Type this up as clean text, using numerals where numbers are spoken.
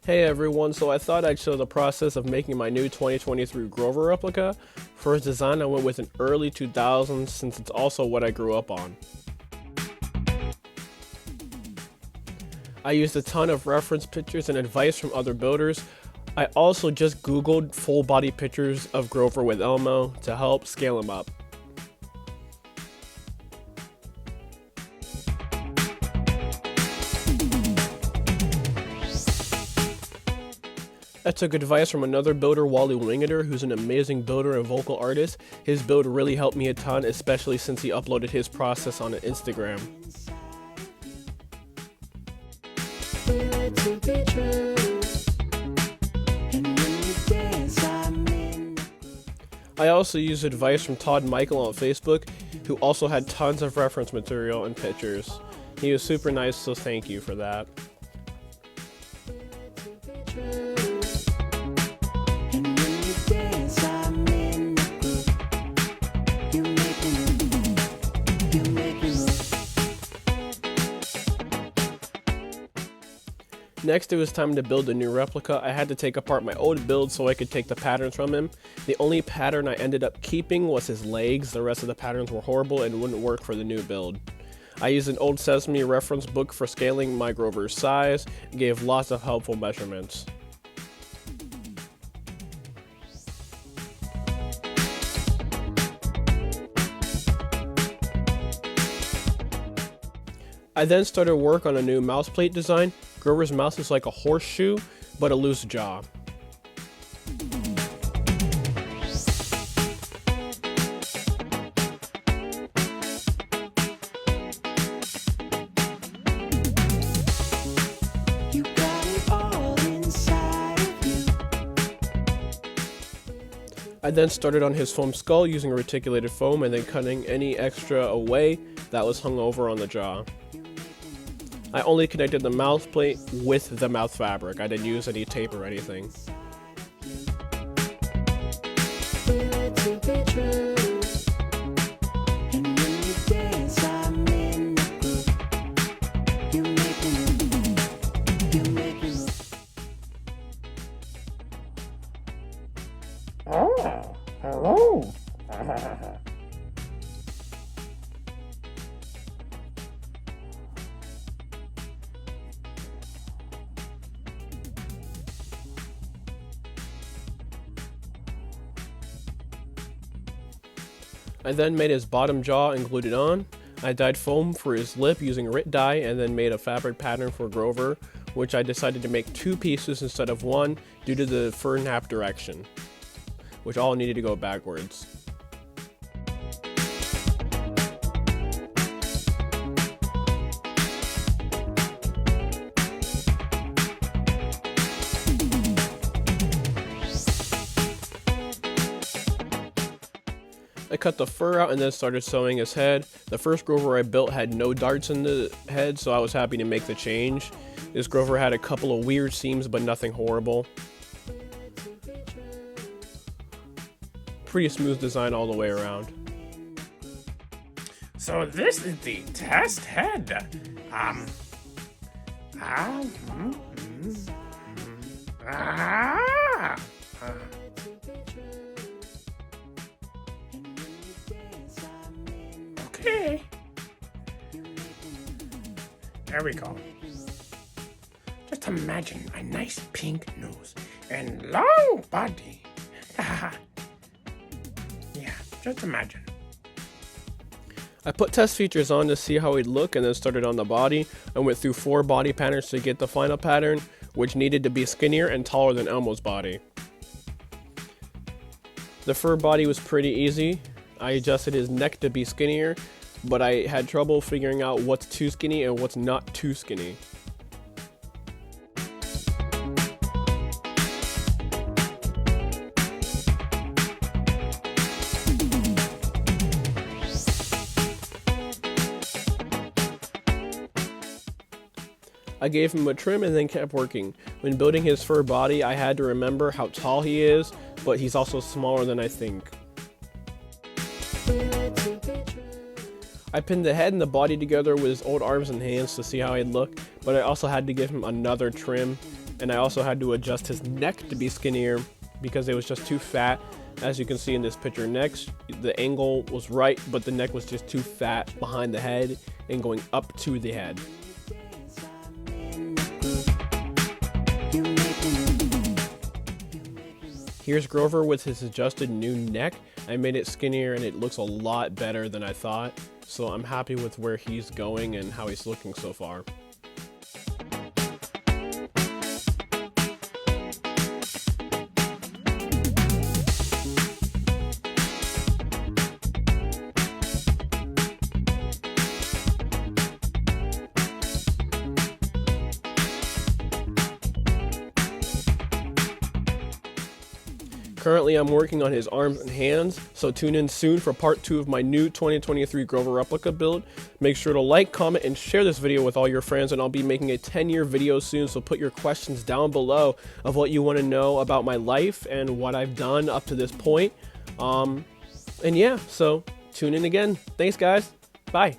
Hey everyone, so I thought I'd show the process of making my new 2023 Grover replica. For its design I went with an early 2000s since it's also what I grew up on. I used a ton of reference pictures and advice from other builders. I also just googled full body pictures of Grover with Elmo to help scale him up. I took advice from another builder, Wally Wingiter, who's an amazing builder and vocal artist. His build really helped me a ton, especially since he uploaded his process on Instagram. I also used advice from Todd Michael on Facebook, who also had tons of reference material and pictures. He was super nice, so thank you for that. Next, it was time to build a new replica. I had to take apart my old build so I could take the patterns from him. The only pattern I ended up keeping was his legs. The rest of the patterns were horrible and wouldn't work for the new build. I used an old Sesame reference book for scaling my Grover's size and gave lots of helpful measurements. I then started work on a new mouse plate design. Grover's mouth is like a horseshoe, but a loose jaw. I then started on his foam skull using reticulated foam and then cutting any extra away that was hung over on the jaw. I only connected the mouth plate with the mouth fabric. I didn't use any tape or anything. Oh, hello. I then made his bottom jaw and glued it on. I dyed foam for his lip using Rit dye and then made a fabric pattern for Grover, which I decided to make 2 pieces instead of 1 due to the fur nap direction, which all needed to go backwards. I cut the fur out and then started sewing his head. The first Grover I built had no darts in the head, so I was happy to make the change. This Grover had a couple of weird seams, but nothing horrible. Pretty smooth design all the way around. So this is the test head. Okay. There we go. Just imagine a nice pink nose and long body. Yeah, just imagine. I put test features on to see how he'd look and then started on the body. I went through 4 body patterns to get the final pattern, which needed to be skinnier and taller than Elmo's body. The fur body was pretty easy. I adjusted his neck to be skinnier, but I had trouble figuring out what's too skinny and what's not too skinny. I gave him a trim and then kept working. When building his fur body, I had to remember how tall he is, but he's also smaller than I think. I pinned the head and the body together with his old arms and hands to see how he'd look, but I also had to give him another trim and I also had to adjust his neck to be skinnier because it was just too fat. As you can see in this picture next, the angle was right, but the neck was just too fat behind the head and going up to the head. Here's Grover with his adjusted new neck. I made it skinnier and it looks a lot better than I thought. So I'm happy with where he's going and how he's looking so far. Currently, I'm working on his arms and hands, so tune in soon for part 2 of my new 2023 Grover replica build. Make sure to like, comment, and share this video with all your friends, and I'll be making a 10-year video soon, so put your questions down below of what you want to know about my life and what I've done up to this point. And yeah, so tune in again. Thanks, guys. Bye.